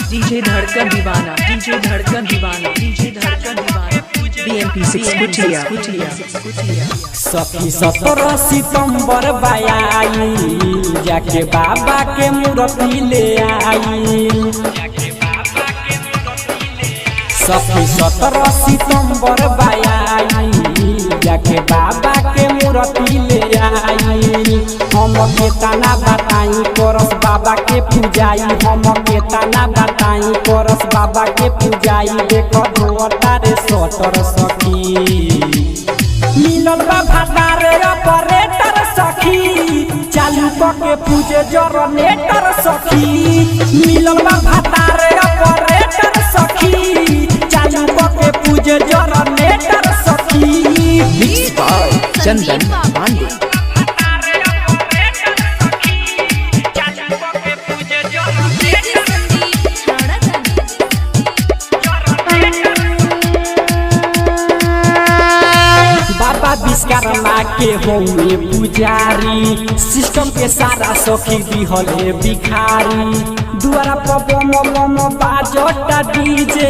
DJ Dhadkan Deewana, DJ Dhadkan Deewana, DJ Dhadkan दीवाना, BMP6 कुटिया। सखी 17 सितंबर बाई जाके बाबा के मूर्ति ले आई। सखी 17 सितंबर बाई जाके बाबा के मूर्ति ले आई। हम के तना बताई करस बाबा के पूजाई, हम के तना बताई करस बाबा के पूजाई। देखो धोता रे सटर सखी मिलल बा भातारे ऑपरेटर सखी, चालू के पूजे जनरेटर सखी। मिलल बा भातारे ऑपरेटर सखी, चालू के पूजे जनरेटर सखी। Mix by Chandan Pandey. बाबा विश्वकर्मा के होंगे पुजारी, सिस्टम के सारा सखी दिहले भिखारी। दुआरा पपम मम बाजटा डीजे,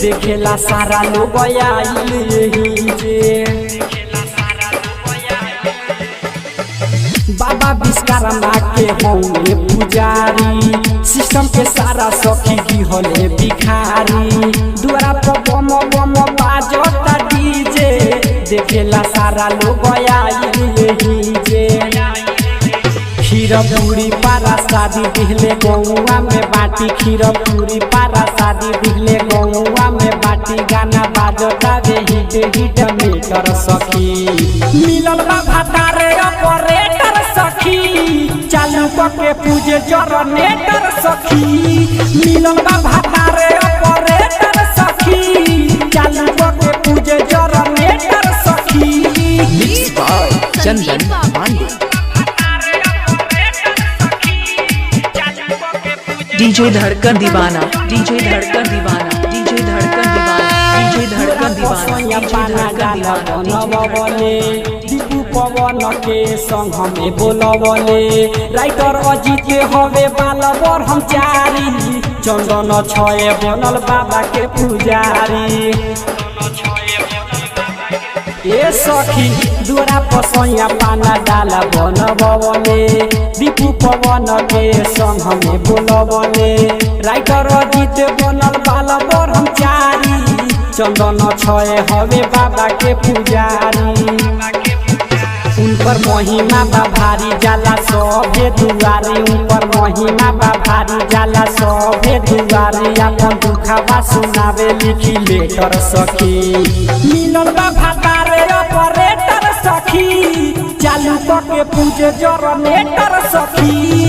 देखेला सारा लोग आइल जे। बाबा विश्वकर्मा के होंगे पुजारी, सिस्टम के सारा सखी दिहले भिखारी। दुआरा पपम मम बाजटा डीजे, देखेला सारा लोग आइल जे। खीर पूरी पारा शादी दिहले गौआ में बाटी, खीर पूरी पारा शादी दिहले गौआ में बाटी। गाना बाजता रे हिट हिट मीटर सखी, मिलल बा भातारे ऑपरेटर सखी, चालू के पूजे जनरेटर सखी। मिलल बा भातारे ऑपरेटर सखी, चालू के पूजे जनरेटर सखी। Mix by Chandan Pandey. DJ Dhadkan Deewana, DJ Dhadkan Deewana, DJ Dhadkan Deewana, DJ Dhadkan Deewana, DJ Dhadkan दीवाना। दीपू पवन के संग हमें बोलवले, राइटर अजीत के हवे बालवर हम चारी। चंदन छए बनल बाबा के पुजारी। ए सखी दुआरा पसैया पाना डाला बनवले, दीपू पवन के संग हमें बोलवले। राइटर अजीत बनल बालवर हम चारी, चंदन छए हवे बाबा के पुजारी। उनपर महिमा बा भारी जाला सभे दुआरे, उनपर महिमा बा भारी जाला सभे दुआरे। अपन दुखवा सुनावे लिखी लेटर सखी, मिलल बा भातारे ऑपरेटर सखी, चालू के पूजे जनरेटर सखी।